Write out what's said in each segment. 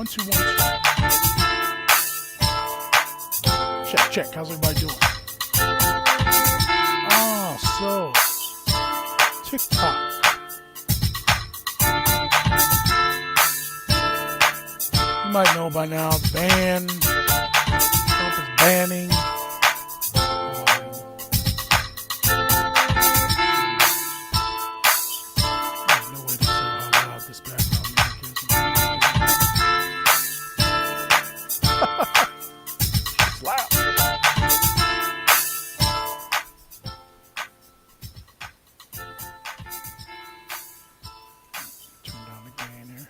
1 2 1 2. Check, check. How's everybody doing? So TikTok. You might know by now, Trump is banning. There's no way to tell how loud this background music is. It's loud. Turn down the gain here.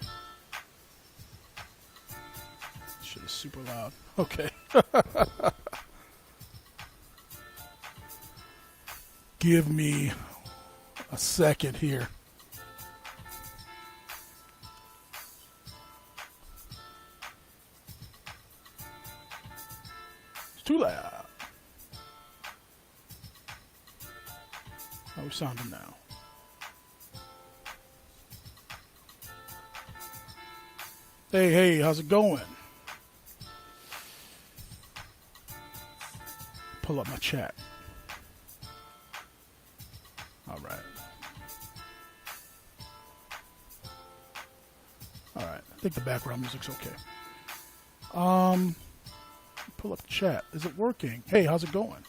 Shit is super loud. Okay. Give me a second here. It's too loud. How are we sounding now? Hey, hey, how's it going? Pull up my chat. All right. All right. I think the background music's okay. Pull up the chat. Is it working? Hey, how's it going?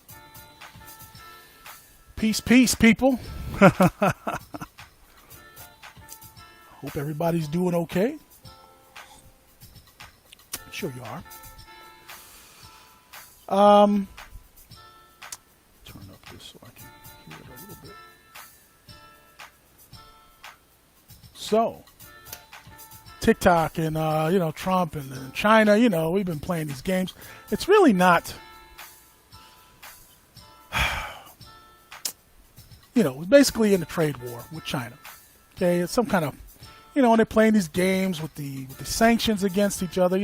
Peace, peace, people. Hope everybody's doing okay. Sure you are. Turn up this so I can hear it a little bit. So, TikTok and Trump and China, we've been playing these games. It's really not, it's basically in a trade war with China. Okay, it's some kind of, and they're playing these games with the sanctions against each other.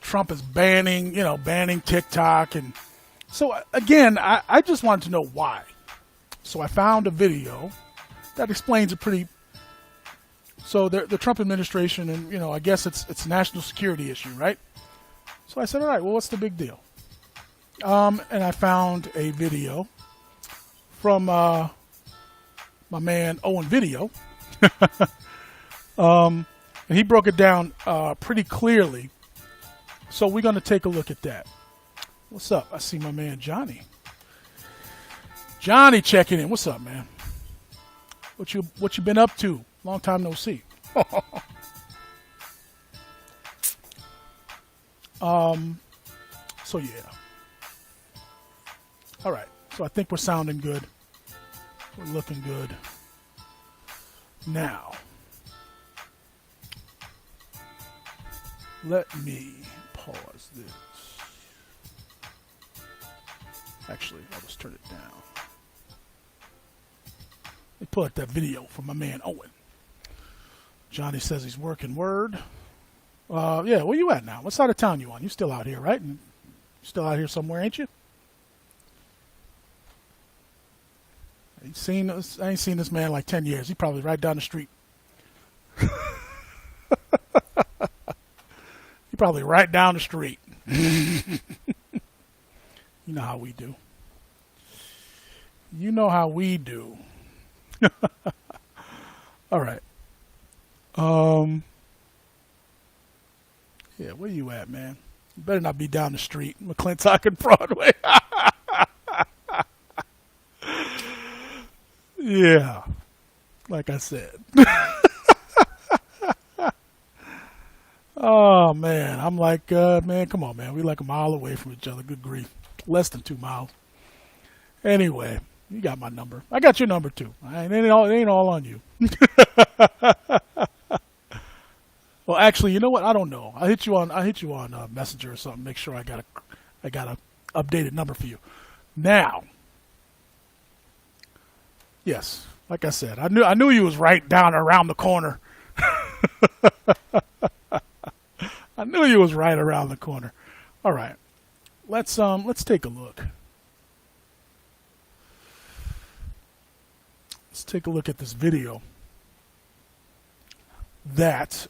Trump is banning TikTok. And so, again, I just wanted to know why. So I found a video that explains it pretty. So the Trump administration, and, I guess it's a national security issue, right? So I said, all right, well, what's the big deal? And I found a video from my man Owen Video. And he broke it down pretty clearly. So we're going to take a look at that. What's up? I see my man Johnny. Johnny checking in. What's up, man? What you been up to? Long time no see. So yeah. All right. So I think we're sounding good. We're looking good. Now, let me pause this. Actually, I'll just turn it down. Let me pull out that video from my man Owen. Johnny says he's working word. Yeah, where you at now? What side of town you on? You still out here, right? And still out here somewhere, ain't you? I ain't seen this man in like 10 years. He's probably right down the street. He's probably right down the street. You know how we do. You know how we do. All right. Yeah, where you at, man? You better not be down the street, McClintock and Broadway. Yeah, like I said. Oh, man. I'm like, man, come on, man. We like a mile away from each other. Good grief. Less than 2 miles. Anyway, you got my number. I got your number, too. It ain't all on you. Well, actually, you know what? I don't know. I'll hit you on Messenger or something. Make sure I got a updated number for you. Now, yes, like I said, I knew you was right down around the corner. I knew you was right around the corner. All right, let's take a look. Let's take a look at this video that.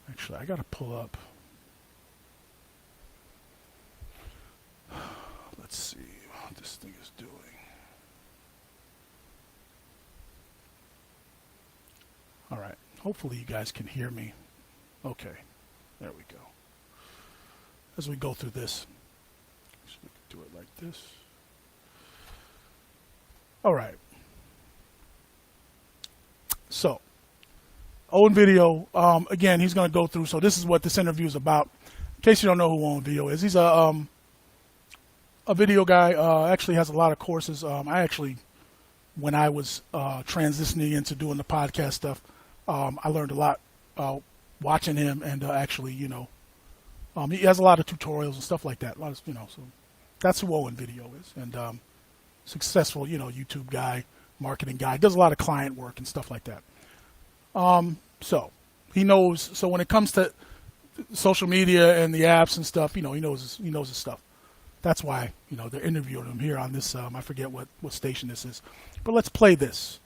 Actually, I got to pull up. Let's see what this thing is doing. All right. Hopefully you guys can hear me. Okay. There we go. As we go through this, so we can do it like this. All right. So, Owen Video, again, he's going to go through. So this is what this interview is about. In case you don't know who Owen Video is, he's a video guy. Actually has a lot of courses. I actually, when I was transitioning into doing the podcast stuff, I learned a lot watching him, and actually, he has a lot of tutorials and stuff like that. A lot of, so that's who Owen Video is, and successful, YouTube guy, marketing guy, does a lot of client work and stuff like that. So he knows. So when it comes to social media and the apps and stuff, he knows his stuff. That's why they're interviewing him here on this. I forget what station this is, but let's play this.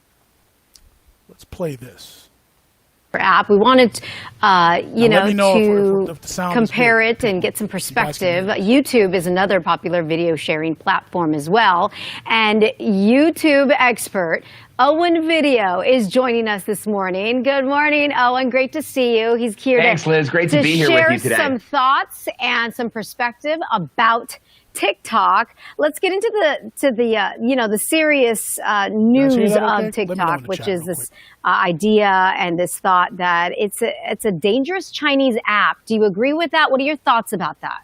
App. We wanted, to if the sound compare it and get some perspective. YouTube is another popular video sharing platform as well. And YouTube expert Owen Video is joining us this morning. Good morning, Owen. Great to see you. He's here. Thanks, Liz. Great to be here with you today. Share some thoughts and some perspective about TikTok. Let's get into the serious news of TikTok, which is this idea and this thought that it's a dangerous Chinese app. Do you agree with that? What are your thoughts about that?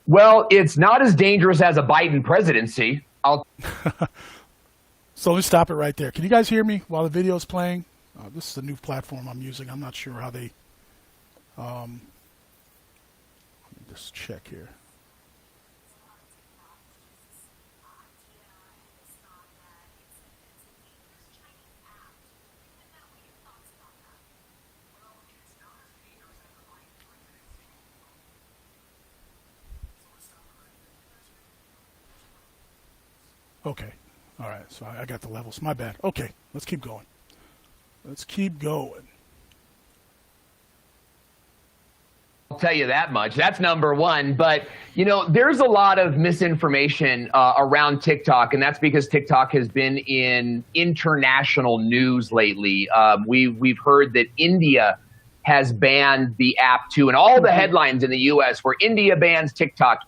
Well, it's not as dangerous as a Biden presidency. So let's stop it right there. Can you guys hear me while the video is playing? This is the new platform I'm using. I'm not sure how they. Let me just check here. Okay. All right. So I got the levels. My bad. Okay. Let's keep going. I'll tell you that much. That's number one. But, there's a lot of misinformation around TikTok, and that's because TikTok has been in international news lately. We've heard that India has banned the app too, and all the headlines in the U.S. where India bans TikTok.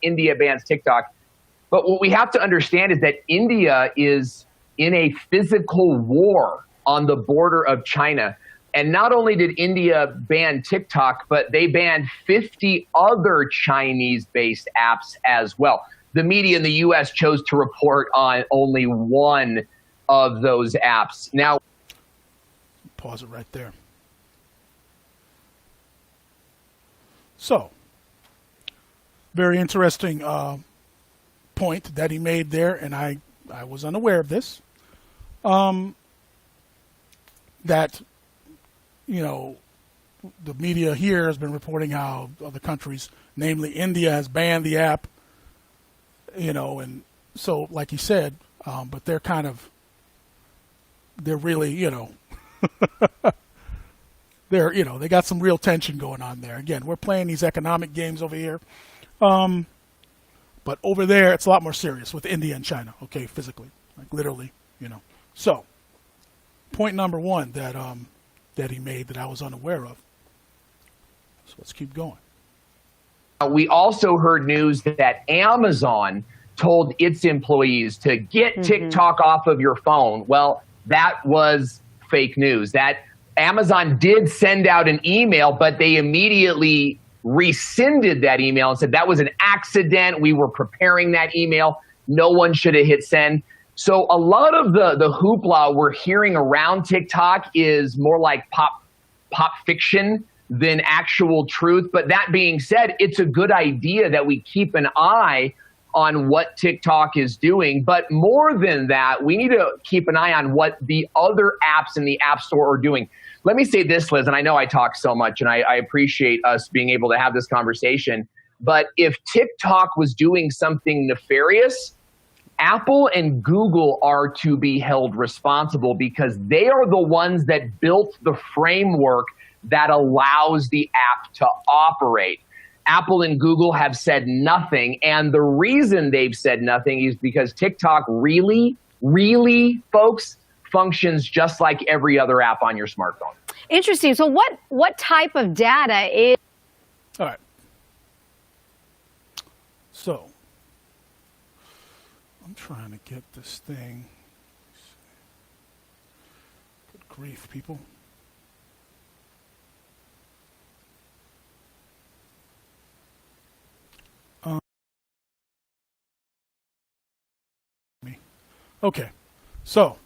But what we have to understand is that India is in a physical war on the border of China. And not only did India ban TikTok, but they banned 50 other Chinese-based apps as well. The media in the U.S. chose to report on only one of those apps. Now, pause it right there. So, very interesting point that he made there, and I was unaware of this. That the media here has been reporting how other countries, namely India, has banned the app. And so, like he said, but they're really, they got some real tension going on there. Again, we're playing these economic games over here. But over there, it's a lot more serious with India and China, okay, physically, like literally, So, point number one that he made that I was unaware of. So let's keep going. We also heard news that Amazon told its employees to get TikTok off of your phone. Well, that was fake news. That Amazon did send out an email, but they immediately rescinded that email and said that was an accident. We were preparing that email. No one should have hit send. So a lot of the hoopla we're hearing around TikTok is more like pop fiction than actual truth. But that being said, it's a good idea that we keep an eye on what TikTok is doing. But more than that, we need to keep an eye on what the other apps in the App Store are doing. let me say this, Liz, and I know I talk so much, and I appreciate us being able to have this conversation, but if TikTok was doing something nefarious, Apple and Google are to be held responsible because they are the ones that built the framework that allows the app to operate. Apple and Google have said nothing, and the reason they've said nothing is because TikTok really, folks, functions just like every other app on your smartphone. Interesting. So what type of data is... All right. So, I'm trying to get this thing. Good grief, people. Okay, so,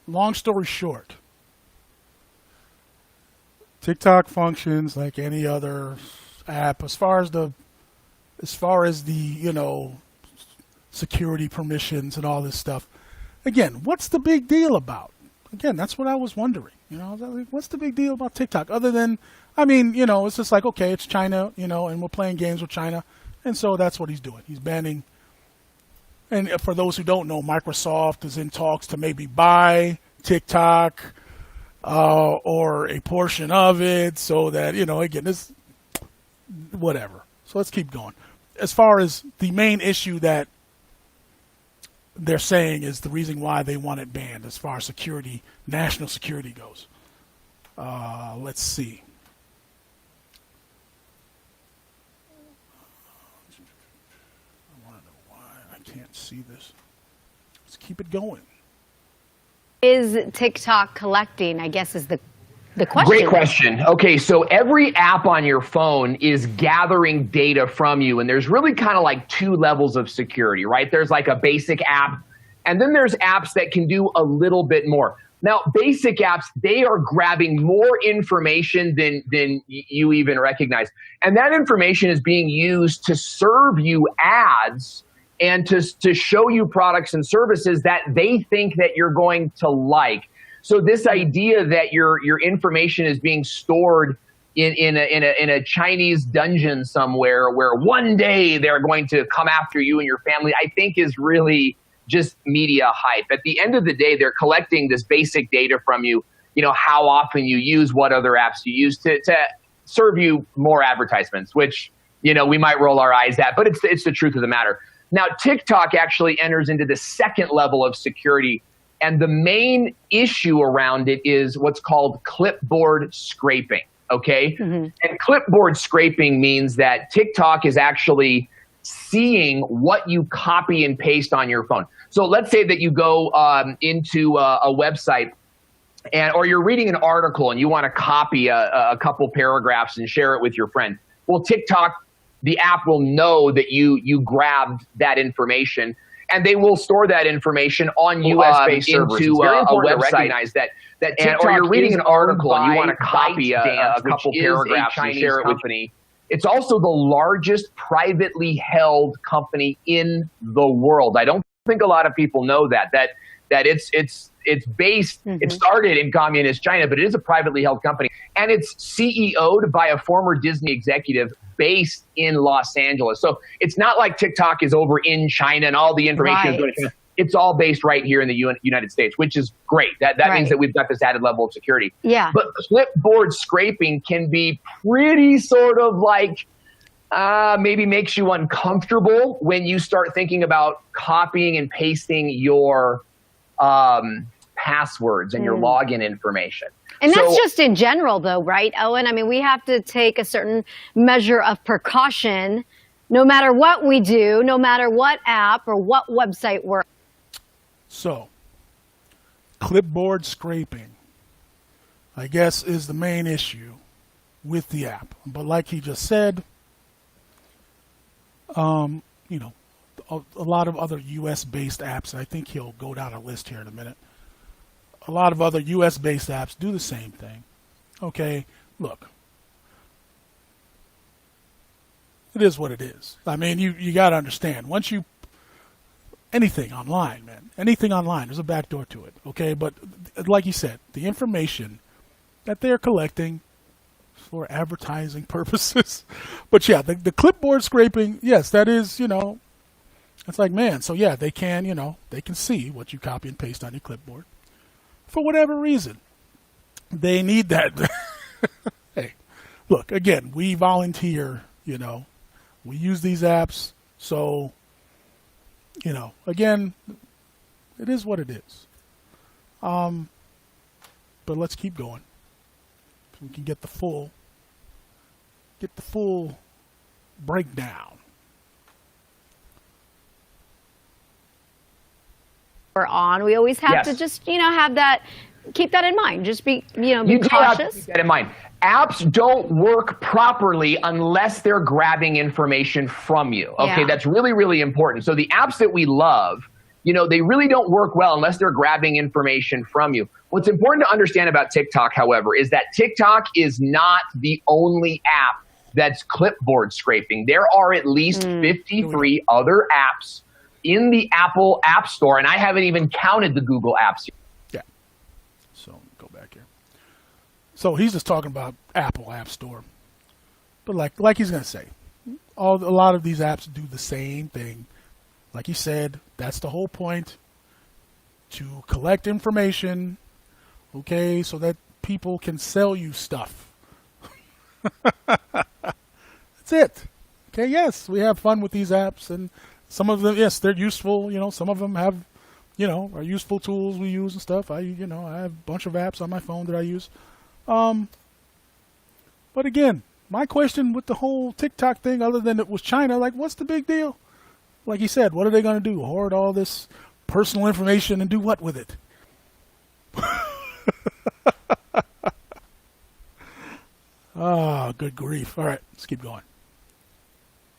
long story short, TikTok functions like any other app as far as the security permissions and all this stuff. Again, what's the big deal about? Again, that's what I was wondering. What's the big deal about TikTok? Other than, it's just like, okay, it's China, and we're playing games with China, and so that's what he's doing. He's banning. And for those who don't know, Microsoft is in talks to maybe buy TikTok or a portion of it, so that again, this whatever. So let's keep going. As far as the main issue that they're saying is the reason why they want it banned, as far as security, national security goes. Let's see. I want to know why I can't see this. Let's keep it going. Is TikTok collecting, I guess, is the question. Great question. Okay, so every app on your phone is gathering data from you, and there's really kind of like two levels of security, right? There's like a basic app, and then there's apps that can do a little bit more. Now, basic apps, they are grabbing more information than you even recognize. And that information is being used to serve you ads and to show you products and services that they think that you're going to like. So this idea that your information is being stored in a Chinese dungeon somewhere where one day they're going to come after you and your family, I think is really just media hype. At the end of the day, they're collecting this basic data from you, how often you use, what other apps you use to serve you more advertisements, which, we might roll our eyes at, but it's the truth of the matter. Now, TikTok actually enters into the second level of security, and the main issue around it is what's called clipboard scraping, okay? Mm-hmm. And clipboard scraping means that TikTok is actually seeing what you copy and paste on your phone. So let's say that you go into a website or you're reading an article and you want to copy a couple paragraphs and share it with your friend. Well, TikTok, the app will know that you grabbed that information, and they will store that information on US-based servers. Into a website. Recognize that TikTok, or you're reading an article and you want to copy a couple paragraphs and share it with me. It's also the largest privately held company in the world. I don't think a lot of people know that it's based, mm-hmm. It started in communist China, but it is a privately held company. And it's CEO'd by a former Disney executive based in Los Angeles. So it's not like TikTok is over in China and all the information is going to China. It's all based right here in the United States, which is great. That means that we've got this added level of security. Yeah. But clipboard scraping can be pretty sort of like maybe makes you uncomfortable when you start thinking about copying and pasting your passwords and your login information. And that's just in general, though, right, Owen? I mean, we have to take a certain measure of precaution no matter what we do, no matter what app or what website we're. So, clipboard scraping, I guess, is the main issue with the app. But like he just said, a lot of other U.S.-based apps, I think he'll go down a list here in a minute. A lot of other U.S.-based apps do the same thing. Okay, look. It is what it is. I mean, you got to understand. Once you anything online, man. Anything online. There's a backdoor to it. Okay, but like you said, the information that they're collecting for advertising purposes. But yeah, the clipboard scraping, yes, that is, it's like, man, so yeah, they can, they can see what you copy and paste on your clipboard for whatever reason. They need that. Hey, look, again, we volunteer, we use these apps. So, again, it is what it is. But let's keep going. So we can get the full breakdown. We're on. We always have to just, have that, keep that in mind. Just be, be cautious. Have to keep that in mind. Apps don't work properly unless they're grabbing information from you. Okay, that's really, really important. So the apps that we love, they really don't work well unless they're grabbing information from you. What's important to understand about TikTok, however, is that TikTok is not the only app that's clipboard scraping. There are at least 53 other apps in the Apple App Store, and I haven't even counted the Google apps yet. Yeah. So go back here. So he's just talking about Apple App Store, but like he's gonna say, a lot of these apps do the same thing. Like he said, that's the whole point, to collect information, okay, so that people can sell you stuff. That's it. Okay, yes, we have fun with these apps, and some of them, yes, they're useful. Some of them have, are useful tools we use and stuff. I have a bunch of apps on my phone that I use. But again, my question with the whole TikTok thing, other than it was China, like, what's the big deal? Like he said, what are they going to do? Hoard all this personal information and do what with it? Ah, good grief. All right, let's keep going.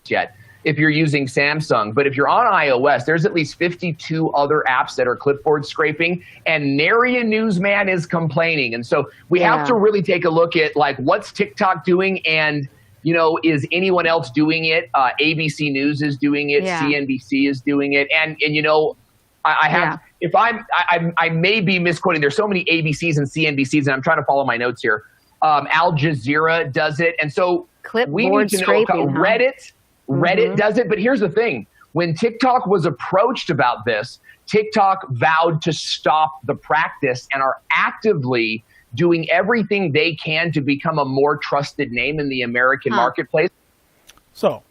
Yet, if you're using Samsung, but if you're on iOS, there's at least 52 other apps that are clipboard scraping, and nary a newsman is complaining. And so we have to really take a look at, like, what's TikTok doing, and is anyone else doing it? ABC News is doing it. CNBC is doing it. And I have, if I may be misquoting, there's so many ABCs and CNBCs, and I'm trying to follow my notes here. Al Jazeera does it. And so we need to know, Reddit does it. But here's the thing. When TikTok was approached about this, TikTok vowed to stop the practice and are actively doing everything they can to become a more trusted name in the American marketplace. So,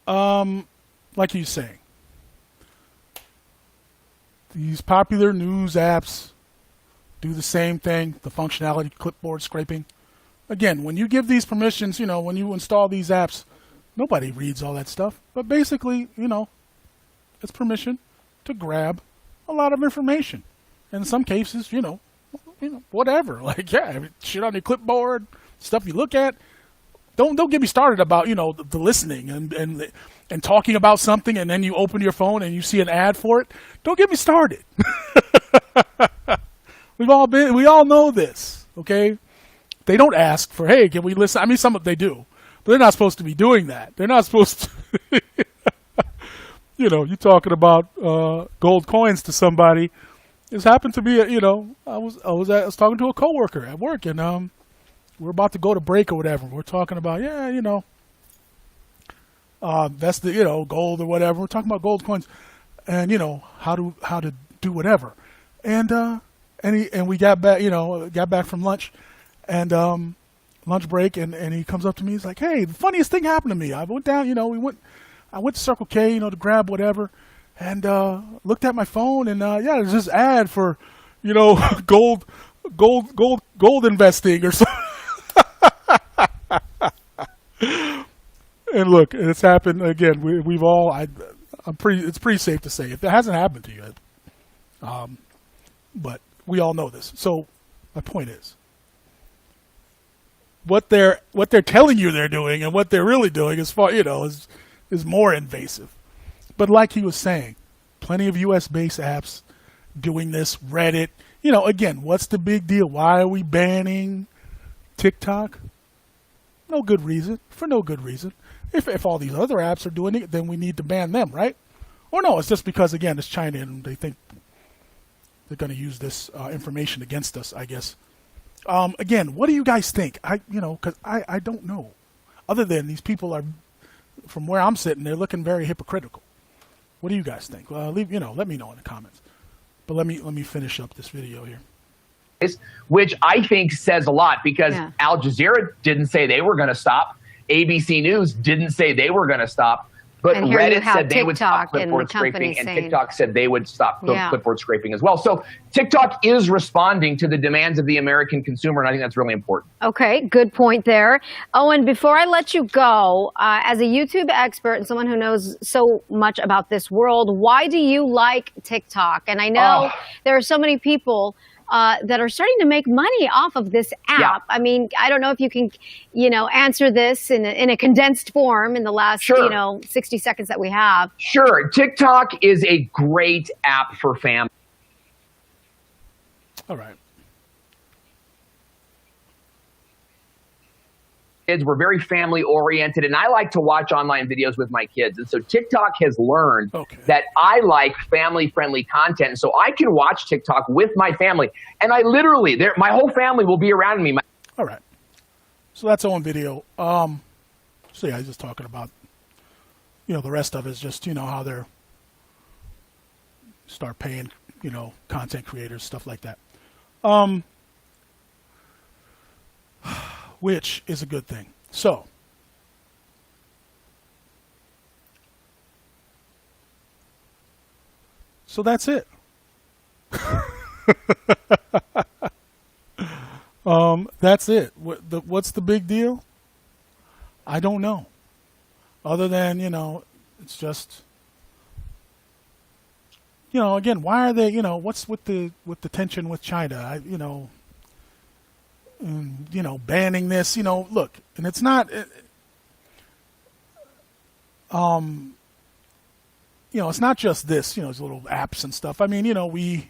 like he's saying, these popular news apps do the same thing, the functionality, clipboard scraping. Again, when you give these permissions, when you install these apps, nobody reads all that stuff. But basically, it's permission to grab a lot of information. In some cases, whatever. Like, shit on your clipboard, stuff you look at. Don't get me started about, the listening and talking about something, and then you open your phone and you see an ad for it. Don't get me started. We all know this, okay? They don't ask for, hey, can we listen? I mean, some of they do, but they're not supposed to be doing that. They're not supposed to, you're talking about gold coins to somebody. This happened to be, I was talking to a coworker at work, and we're about to go to break or whatever. We're talking about, that's the, gold or whatever. We're talking about gold coins, and how to do whatever, and we got back from lunch, and lunch break, and he comes up to me. He's like, "Hey, the funniest thing happened to me. I went down, I went to Circle K, to grab whatever, and looked at my phone, and there's this ad for, gold investing or something." And look, it's happened again. We've all. It's pretty safe to say if it hasn't happened to you, but we all know this. So my point is, what they're telling you they're doing and what they're really doing is more invasive. But like he was saying, plenty of US-based apps doing this. Reddit, again, what's the big deal? Why are we banning TikTok? For no good reason. If all these other apps are doing it, then we need to ban them, right? Or no, it's just because, again, it's China and they think they're going to use this information against us, I guess. Again, what do you guys think? Because I don't know. Other than these people are, from where I'm sitting, they're looking very hypocritical. What do you guys think? Let me know in the comments. But let me finish up this video here. Which I think says a lot, because Al Jazeera didn't say they were going to stop. ABC News didn't say they were going to stop. But Reddit said they would stop clipboard scraping, and TikTok said they would stop clipboard scraping as well. So TikTok is responding to the demands of the American consumer, and I think that's really important. Okay, good point there. Owen, before I let you go, as a YouTube expert and someone who knows so much about this world, why do you like TikTok? And I know there are so many people that are starting to make money off of this app. Yeah. I mean, I don't know if you can, answer this in a condensed form in the last, 60 seconds that we have. Sure. TikTok is a great app for families. All right. We're very family oriented, and I like to watch online videos with my kids. And so TikTok has learned that I like family friendly content. And so I can watch TikTok with my family, and I literally, my whole family will be around me. All right. So that's on video. So yeah, he's just talking about, the rest of it is just, how they're start paying, content creators, stuff like that. Which is a good thing. So that's it. That's it. What's the big deal? I don't know. Other than, it's just, again, why are they, what's with the tension with China? Banning this, look, and it's not, it's not just this, these little apps and stuff. I mean, what we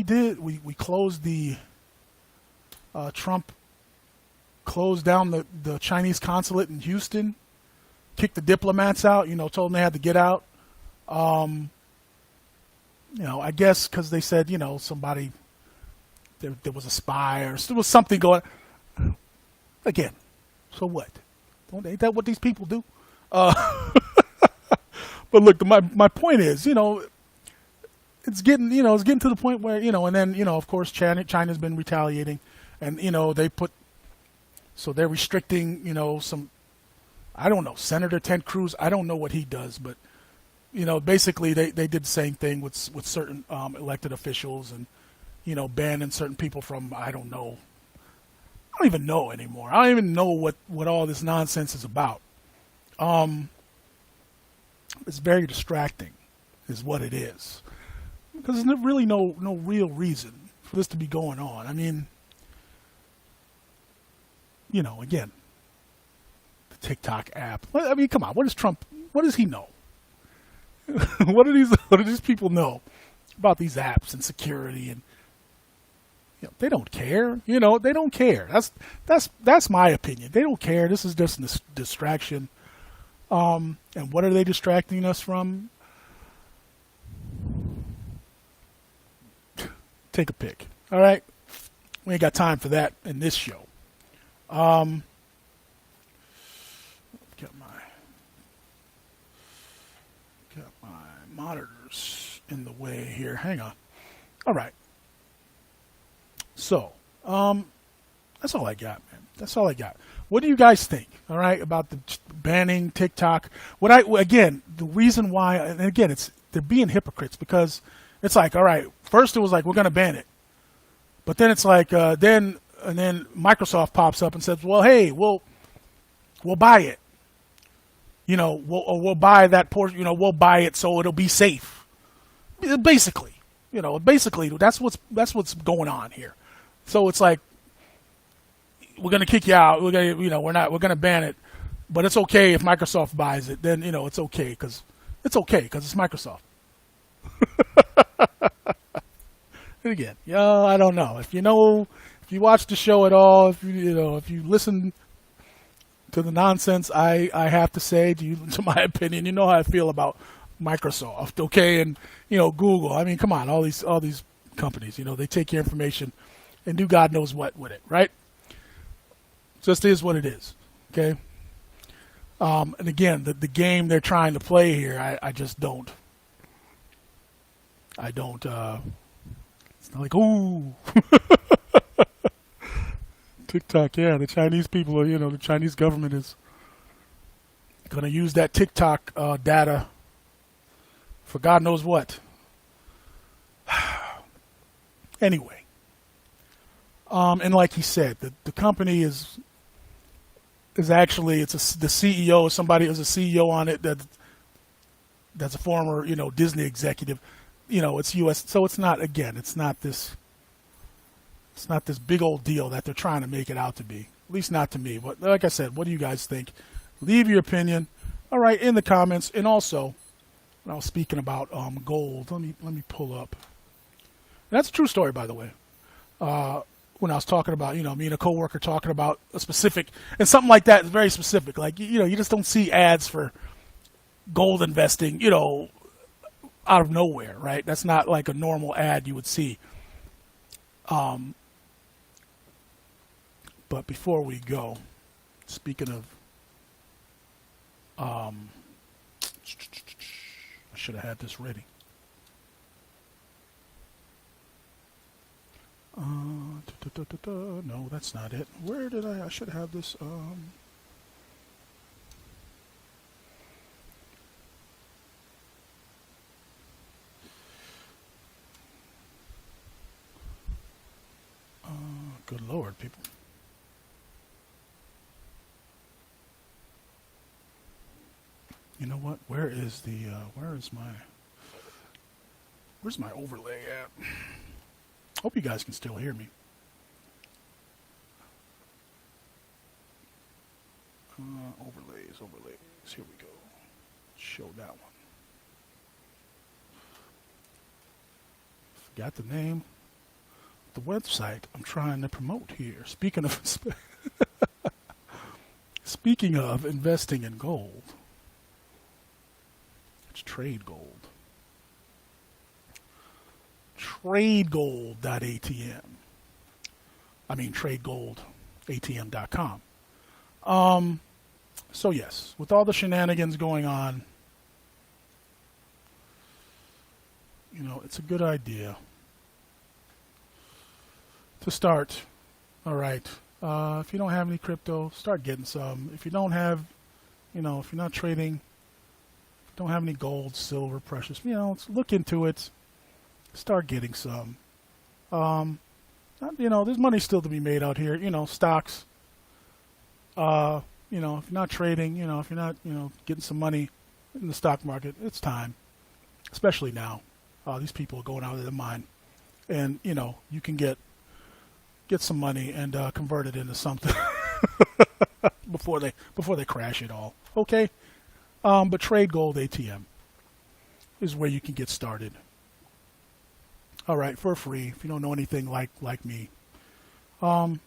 did, we closed Trump closed down the Chinese consulate in Houston, kicked the diplomats out, told them they had to get out. I guess because they said, somebody, there was a spy or there was something going. Again, so what? Ain't that what these people do? But look, my point is, it's getting to the point where, and then, of course, China's been retaliating, and, they're restricting, some, I don't know, Senator Ted Cruz. I don't know what he does, but, basically they did the same thing with certain elected officials and, banning certain people from, I don't know. I don't even know anymore. I don't even know what all this nonsense is about. It's very distracting is what it is. Because there's really no real reason for this to be going on. I mean, again, the TikTok app. I mean, come on, what does he know? What do these people know about these apps and security and they don't care. They don't care. That's my opinion. They don't care. This is just a distraction. And what are they distracting us from? Take a pick. All right. We ain't got time for that in this show. Get my monitors in the way here. Hang on. All right. So, that's all I got, man. That's all I got. What do you guys think, all right, about the banning TikTok? The reason why, and again, they're being hypocrites because it's like, all right, first it was like, we're going to ban it. But then it's like, then Microsoft pops up and says, well, hey, we'll buy it. We'll buy that portion, we'll buy it so it'll be safe. Basically, that's what's going on here. So it's like, we're going to kick you out. We're going to ban it, but it's okay if Microsoft buys it. Then, it's okay because it's Microsoft. And again, I don't know if you watch the show at all, if you listen to the nonsense, I have to say to my opinion, you know how I feel about Microsoft, okay, and Google. I mean, come on, all these companies, they take your information and do God knows what with it, right? Just is what it is, okay. And again, the game they're trying to play here, I just don't. I don't. It's not like, ooh. TikTok, yeah, the Chinese people are, the Chinese government is going to use that TikTok data for God knows what. Anyway, and like he said, the company is actually, the CEO, somebody who's a CEO on it that's a former, Disney executive. It's U.S., so it's not this. It's not this big old deal that they're trying to make it out to be. At least not to me. But like I said, what do you guys think? Leave your opinion. All right, in the comments. And also, when I was speaking about gold, let me pull up. And that's a true story, by the way. When I was talking about, me and a coworker talking about a specific, and something like that is very specific. Like, you just don't see ads for gold investing, out of nowhere, right? That's not like a normal ad you would see. But before we go, speaking of, I should have had this ready. No, that's not it. Where did I should have this, good Lord, people. You know what? Where's my overlay at? Hope you guys can still hear me. Overlays. Here we go. Show that one. Forgot the name. The website I'm trying to promote here. Speaking of investing in gold, it's Trade Gold. TradeGold.atm. I mean TradeGoldATM.com. So yes, with all the shenanigans going on, it's a good idea to start. All right. If you don't have any crypto, start getting some. If you don't have, if you're not trading, don't have any gold, silver, precious, look into it. Start getting some. There's money still to be made out here. Stocks. If you're not trading, if you're not, getting some money in the stock market, it's time. Especially now. These people are going out of their mind. And, you can get some money and convert it into something before they crash it all. Okay? But Trade Gold ATM is where you can get started. All right, for free. If you don't know anything like me. A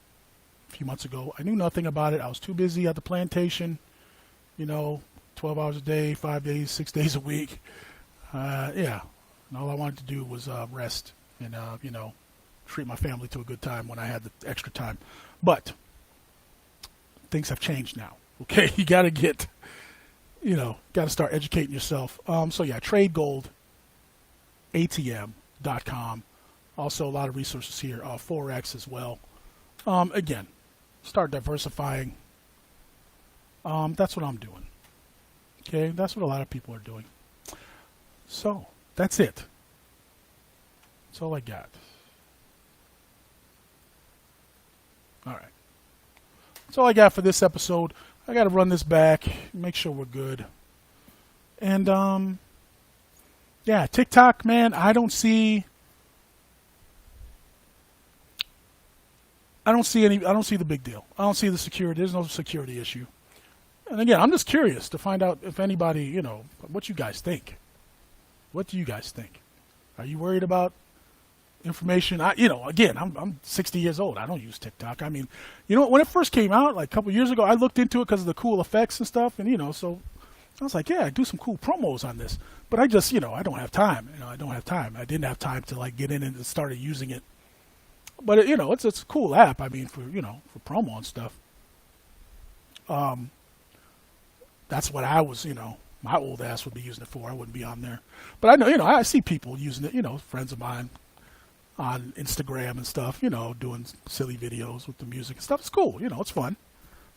few months ago, I knew nothing about it. I was too busy at the plantation, 12 hours a day, 5 days, 6 days a week. Yeah. And all I wanted to do was rest and, treat my family to a good time when I had the extra time. But things have changed now. Okay, you got to got to start educating yourself. So yeah, TradeGoldATM.com. Also, a lot of resources here. Forex as well. Again, start diversifying. That's what I'm doing. Okay, that's what a lot of people are doing. So that's it. That's all I got. All right. That's all I got for this episode. I got to run this back, make sure we're good. And, yeah, TikTok, man, I don't see the big deal. I don't see the security. There's no security issue. And again, I'm just curious to find out if anybody, what you guys think. What do you guys think? Are you worried about information. Again, I'm 60 years old. I don't use TikTok. I mean, when it first came out, like a couple years ago, I looked into it because of the cool effects and stuff, and so I was like, yeah, I do some cool promos on this. But I just, I don't have time. I don't have time. I didn't have time to like get in and started using it. But it's a cool app. I mean, for promo and stuff. That's what I was, my old ass would be using it for. I wouldn't be on there. But I know, I see people using it, friends of mine on Instagram and stuff, doing silly videos with the music and stuff. It's cool. It's fun.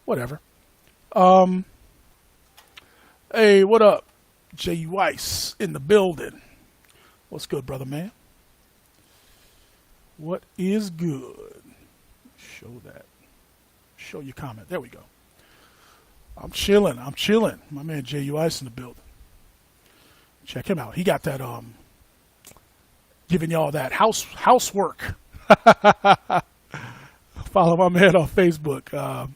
Whatever. Hey, what up? J. Weiss in the building. What's good, brother man? What is good? Show that. Show your comment. There we go. I'm chilling. My man J.U. Ice in the building. Check him out. He got that giving y'all that housework. Follow my man on Facebook.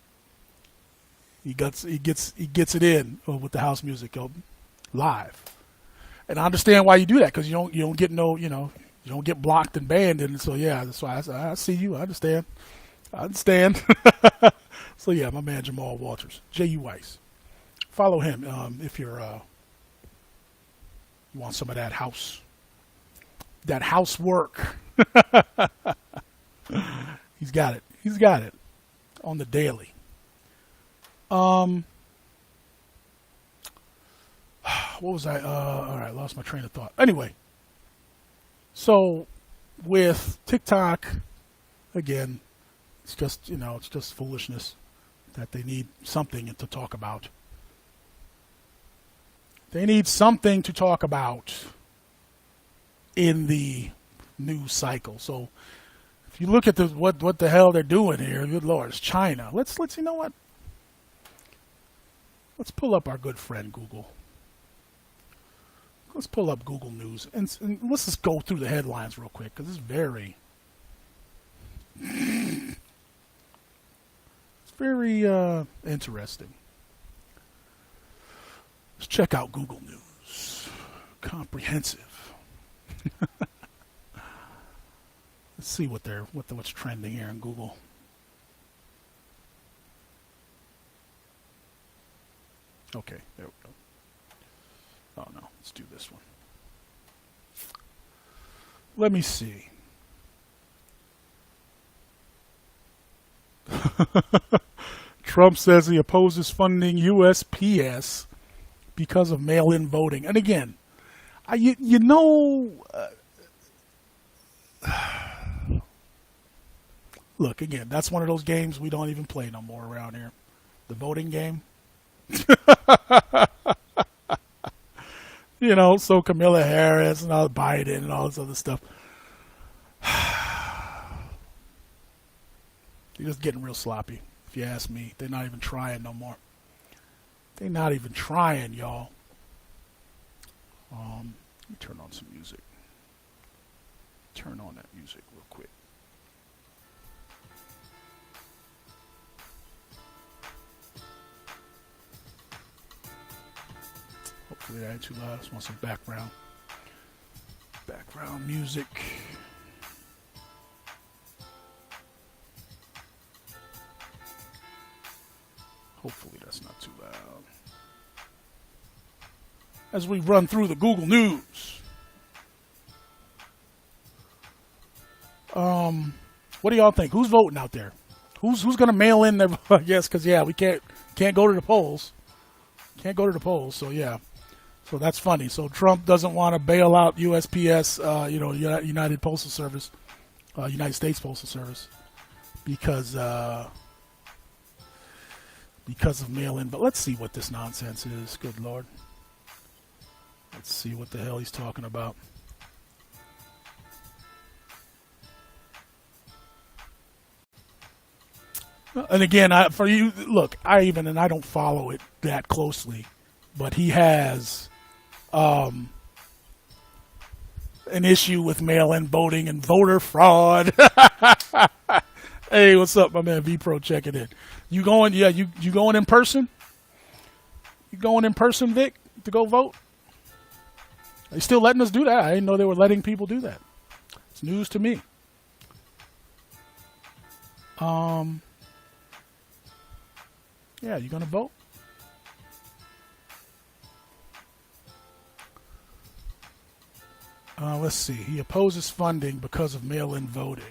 He gets it in with the house music live. And I understand why you do that, because you don't get you don't get blocked and banned, and so yeah, that's why I see you. I understand. So yeah, my man Jamal Walters, J.U. Weiss. Follow him if you want some of that housework. He's got it on the daily. What was I? All right, lost my train of thought. Anyway, so with TikTok, again, it's just foolishness that they need something to talk about. They need something to talk about in the news cycle. So if you look at what the hell they're doing here, good Lord, it's China. Let's you know what? Let's pull up our good friend Google. Let's pull up Google News and let's just go through the headlines real quick, because it's very interesting. Let's check out Google News. Comprehensive. Let's see what's trending here in Google. Okay, there we go. Oh no, let's do this one. Let me see. Trump says he opposes funding USPS because of mail-in voting. And again, look, again, that's one of those games we don't even play no more around here. The voting game. So Kamala Harris and all Biden and all this other stuff. They're just getting real sloppy, if you ask me. They're not even trying no more. They're not even trying, y'all. Let me turn on some music. Turn on that music real quick. Hopefully that ain't too loud. I just want some background music. Hopefully that's not too loud. As we run through the Google News. What do y'all think? Who's voting out there? Who's going to mail in their vote? Yes, because yeah, we can't go to the polls. Can't go to the polls, so yeah. So that's funny. So Trump doesn't want to bail out USPS, United Postal Service, United States Postal Service, because of mail-in. But let's see what this nonsense is. Good Lord. Let's see what the hell he's talking about. And again, I don't follow it that closely, but he has an issue with mail-in voting and voter fraud. Hey, what's up, my man V-Pro checking in. You going? Yeah, you going in person? You going in person, Vic, to go vote? Are you still letting us do that? I didn't know they were letting people do that. It's news to me. Yeah, you gonna vote? Let's see. He opposes funding because of mail-in voting.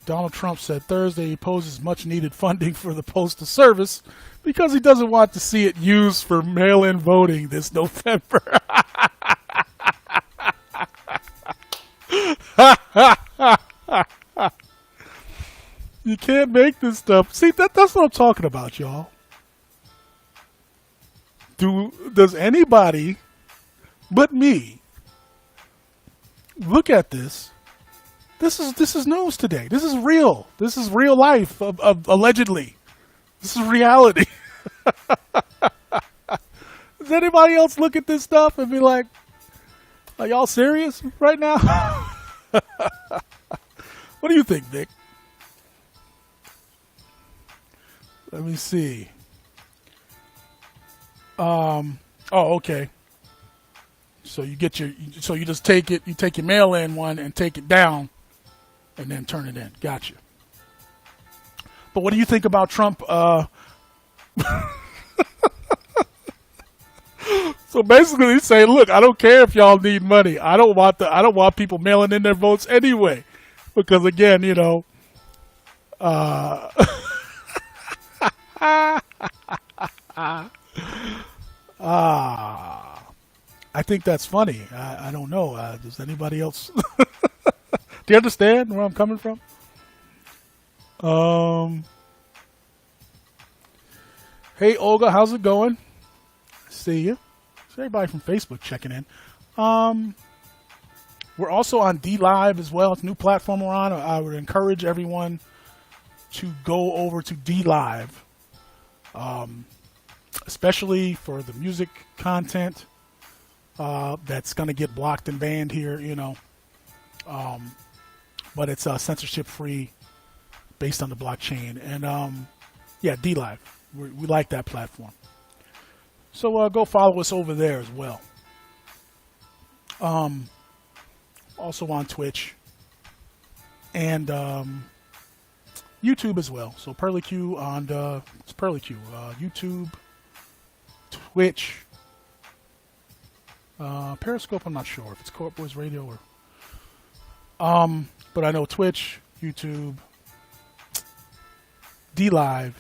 Donald Trump said Thursday he opposes much-needed funding for the Postal Service because he doesn't want to see it used for mail-in voting this November. You can't make this stuff. See, that's what I'm talking about, y'all. Does anybody but me look at this? This is news today. This is real. This is real life, allegedly. This is reality. Does anybody else look at this stuff and be like, are y'all serious right now? What do you think, Vic? Let me see. Oh, okay. So you just take it, you take your mail-in one and take it down and then turn it in. Gotcha. But what do you think about Trump? So basically he's saying, look, I don't care if y'all need money. I don't want people mailing in their votes anyway. Because again, you know, I think that's funny. I don't know. Does anybody else? Do you understand where I'm coming from? Hey, Olga, how's it going? See you. It's everybody from Facebook checking in. We're also on D Live as well. It's a new platform we're on. I would encourage everyone to go over to D Live, especially for the music content that's going to get blocked and banned here, you know. But it's censorship free, based on the blockchain. And yeah, D Live. We like that platform. So go follow us over there as well. Also on Twitch and YouTube as well. So PearlyQ on it's PearlyQ, YouTube, Twitch, Periscope. I'm not sure if it's Kort Boyz Radio or but I know Twitch, YouTube, D Live,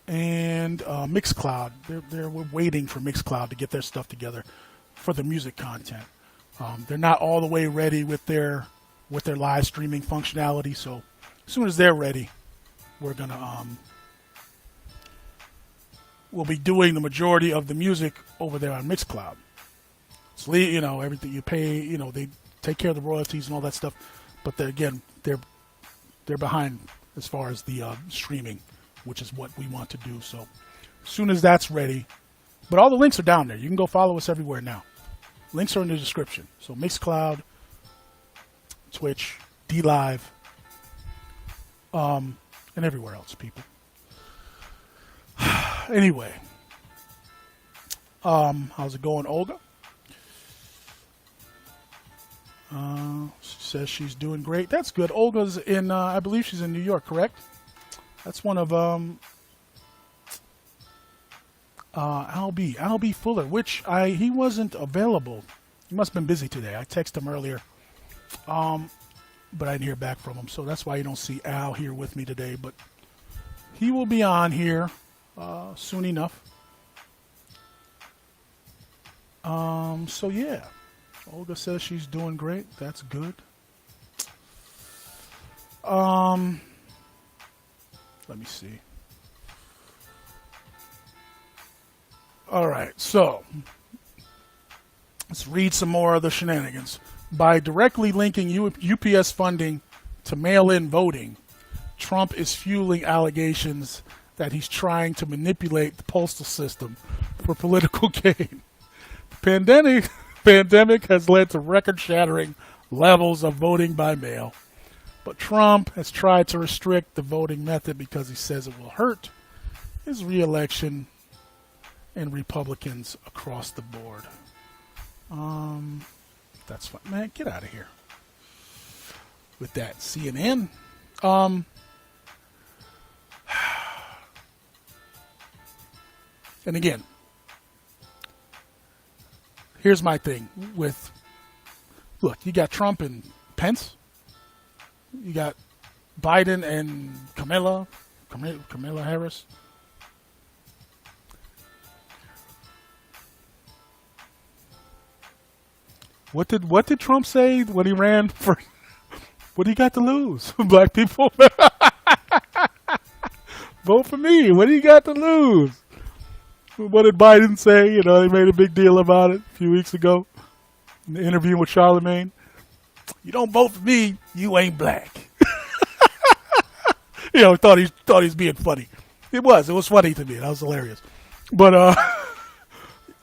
and Mixcloud. We're waiting for Mixcloud to get their stuff together for the music content. They're not all the way ready with their live streaming functionality. So as soon as they're ready, we're gonna we'll be doing the majority of the music over there on Mixcloud. So you know, everything you pay, you know, they take care of the royalties and all that stuff. But they're behind as far as the streaming, which is what we want to do. So as soon as that's ready, but all the links are down there. You can go follow us everywhere now. Links are in the description. So Mixcloud, Twitch, D Live, and everywhere else, people. Anyway, how's it going, Olga? She says she's doing great. That's good. Olga's in, I believe she's in New York, correct? That's one of Al B. Fuller, which he wasn't available. He must have been busy today. I texted him earlier, but I didn't hear back from him. So that's why you don't see Al here with me today. But he will be on here soon enough. So yeah, Olga says she's doing great. That's good. Let me see. All right, so let's read some more of the shenanigans. By directly linking UPS funding to mail-in voting, Trump is fueling allegations that he's trying to manipulate the postal system for political gain. The pandemic has led to record-shattering levels of voting by mail, but Trump has tried to restrict the voting method because he says it will hurt his re-election and Republicans across the board. That's fine. Man, get out of here with that CNN. And again, here's my thing with, look, you got Trump and Pence. You got Biden and Kamala Harris. What did Trump say when he ran for? What do you got to lose, black people? Vote for me. What do you got to lose? What did Biden say? You know, they made a big deal about it a few weeks ago in the interview with Charlemagne. You don't vote for me, you ain't black. You know, thought he was being funny. It was funny to me. That was hilarious. But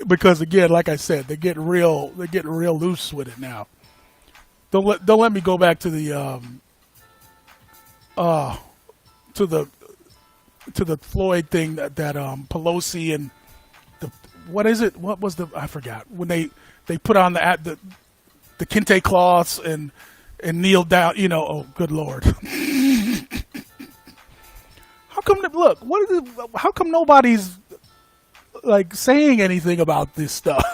because again, like I said, they're getting real loose with it now. Don't let me go back to the Floyd thing that Pelosi and what was I forgot when they put on the kente cloths and kneeled down, you know. Oh, good Lord. How come nobody's like saying anything about this stuff?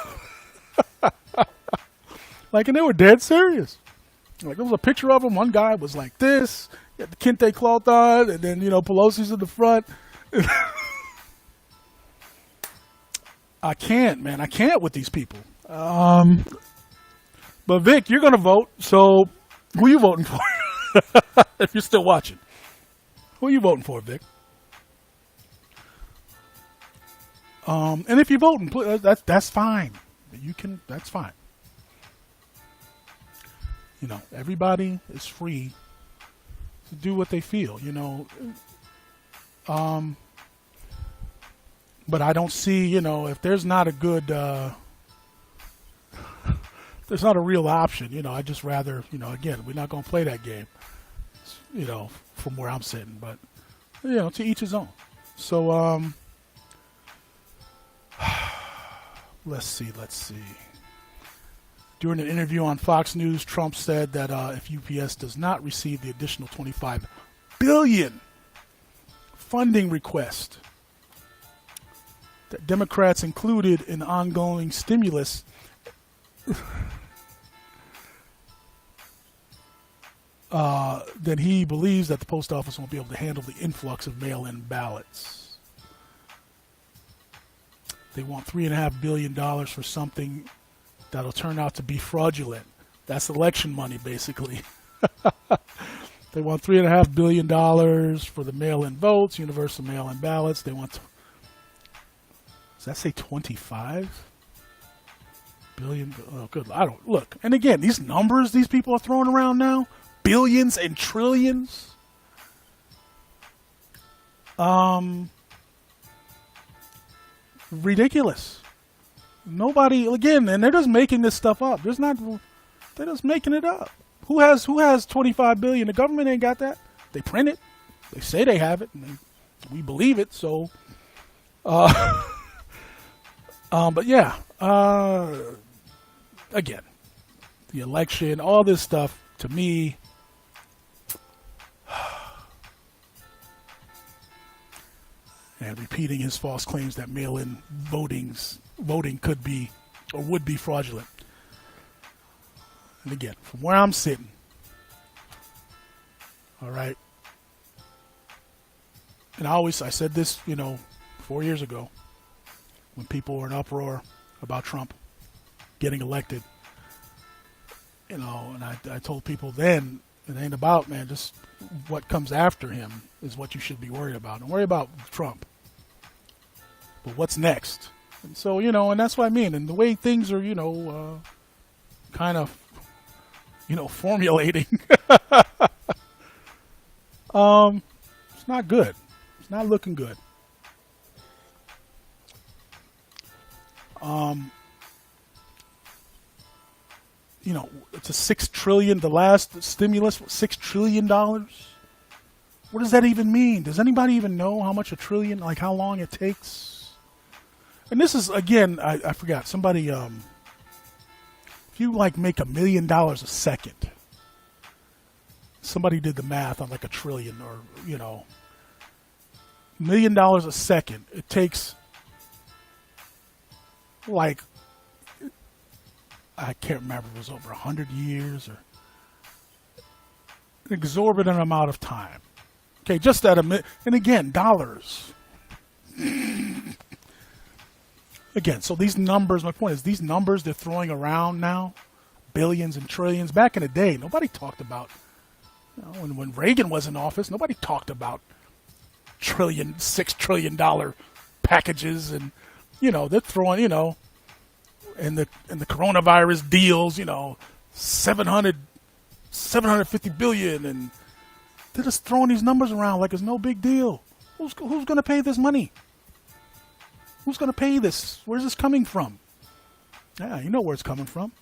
Like, and they were dead serious. Like, there was a picture of him. One guy was like this, he had the kente cloth on, and then, you know, Pelosi's in the front. I can't with these people. But Vic, you're going to vote, so who you voting for? If you're still watching. Who are you voting for, Vic? And if you're voting, that's fine. That's fine. You know, everybody is free to do what they feel, you know. But I don't see, you know, if there's not a good, there's not a real option, you know, I just rather, you know, again, we're not going to play that game, you know, from where I'm sitting, but, you know, to each his own. So, let's see. During an interview on Fox News, Trump said that if UPS does not receive the additional $25 billion funding request that Democrats included in ongoing stimulus, then he believes that the post office won't be able to handle the influx of mail-in ballots. They want $3.5 billion for something that'll turn out to be fraudulent. That's election money, basically. They want $3.5 billion for the mail-in votes, universal mail-in ballots. They want, does that say 25 billion? Oh, good. I don't look. And again, these numbers these people are throwing around now, billions and trillions. Ridiculous. Nobody, again, and they're just making this stuff up. They're just making it up. Who has 25 billion? The government ain't got that. They print it. They say they have it, and we believe it. So, but yeah, again, the election, all this stuff, to me, and repeating his false claims that mail-in voting could be or would be fraudulent. And again, from where I'm sitting, all right, and I said this, you know, 4 years ago when people were in uproar about Trump getting elected, you know, and I told people then, it ain't about, man, just what comes after him is what you should be worried about. Don't worry about Trump, but what's next? And so, you know, and that's what I mean. And the way things are, you know, kind of, you know, formulating, it's not good. It's not looking good. You know, it's a $6 trillion, the last stimulus, $6 trillion. What does that even mean? Does anybody even know how much a trillion, like how long it takes? And this is, again, I forgot, somebody, if you like make $1 million a second, somebody did the math on like 1 trillion or, you know, $1 million a second. It takes like, I can't remember if it was over 100 years or an exorbitant amount of time. Okay, just at and again, dollars. Again, so these numbers, my point is, these numbers they're throwing around now, billions and trillions. Back in the day, nobody talked about, you know, when Reagan was in office, nobody talked about $6 trillion packages, and, you know, they're throwing, you know, and the coronavirus deals, you know, 750 billion, and they're just throwing these numbers around like it's no big deal. Who's going to pay this money? Who's going to pay this? Where's this coming from? Yeah, you know where it's coming from.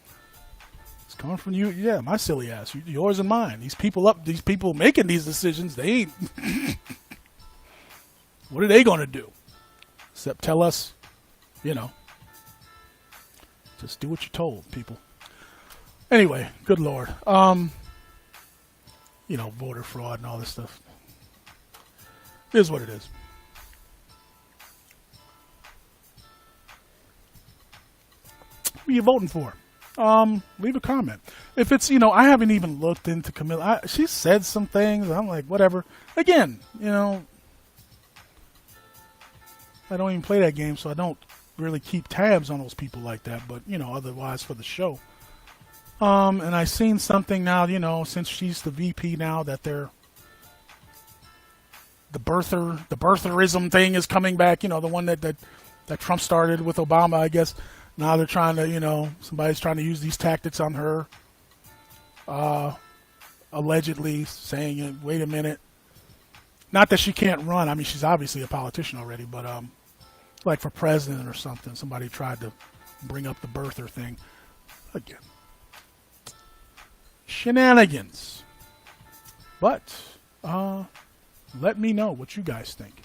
It's coming from you. Yeah, my silly ass. Yours and mine. These people making these decisions, they ain't. What are they going to do? Except tell us, you know, just do what you're told, people. Anyway, good Lord. You know, voter fraud and all this stuff. It is what it is. Who are you voting for? Leave a comment. If it's, you know, I haven't even looked into Camilla. She said some things. I'm like, whatever. Again, you know, I don't even play that game, so I don't really keep tabs on those people like that. But, you know, otherwise for the show. And I seen something now, you know, since she's the VP now, that the birtherism thing is coming back. You know, the one that Trump started with Obama, I guess. Now they're trying to, you know, somebody's trying to use these tactics on her. Allegedly saying, wait a minute. Not that she can't run. I mean, she's obviously a politician already, but like for president or something, somebody tried to bring up the birther thing. Again, shenanigans. But let me know what you guys think.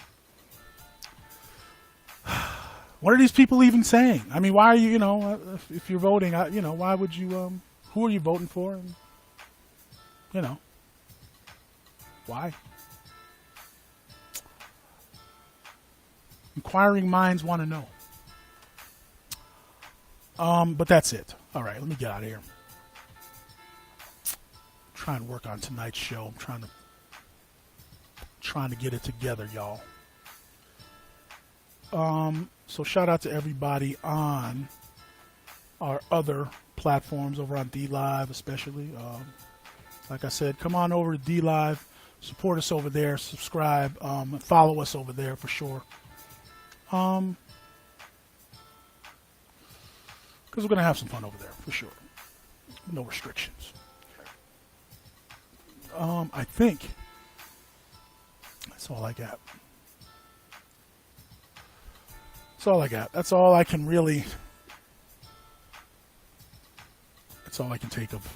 What are these people even saying? I mean, why are you, you know, if you're voting, you know, why would you, who are you voting for? And, you know, why? Inquiring minds want to know. But that's it. All right, let me get out of here. Trying to work on tonight's show. I'm trying to get it together, y'all. So shout out to everybody on our other platforms over on DLive, especially. Like I said, come on over to DLive, support us over there, subscribe, follow us over there for sure. Because we're going to have some fun over there for sure. No restrictions. I think that's all I got. That's all I got. That's all I can really. That's all I can take of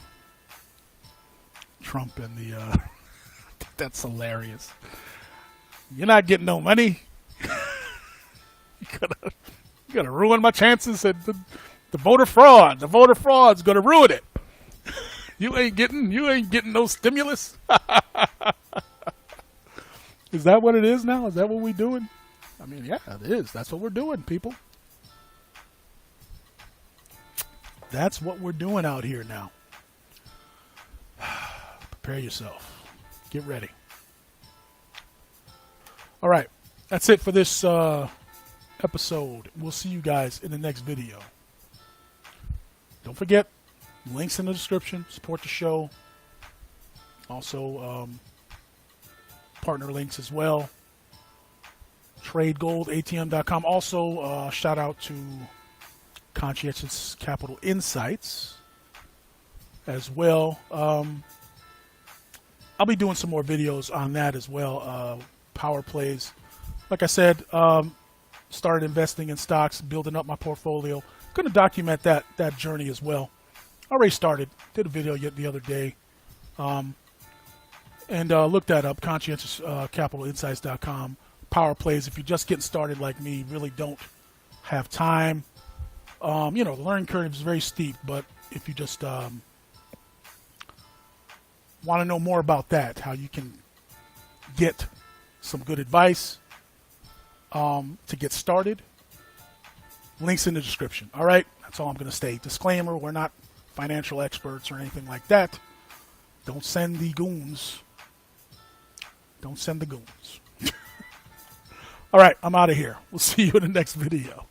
Trump and the. That's hilarious. You're not getting no money. You're gonna ruin my chances at the voter fraud. The voter fraud's gonna ruin it. You ain't getting no stimulus. Is that what it is now? Is that what we're doing? I mean, yeah, it is. That's what we're doing, people. That's what we're doing out here now. Prepare yourself. Get ready. All right. That's it for this episode. We'll see you guys in the next video. Don't forget, links in the description. Support the show. Also, partner links as well. TradeGoldATM.com. Also, shout out to Conscientious Capital Insights as well. I'll be doing some more videos on that as well. Power plays. Like I said, started investing in stocks, building up my portfolio. Going to document that journey as well. Already started. Did a video the other day. And look that up, conscientiouscapitalinsights.com. Power plays. If you're just getting started like me, really don't have time. The learning curve is very steep, but if you just want to know more about that, how you can get some good advice to get started, links in the description. All right, that's all I'm going to say. Disclaimer, we're not financial experts or anything like that. Don't send the goons. Don't send the goons. All right, I'm out of here. We'll see you in the next video.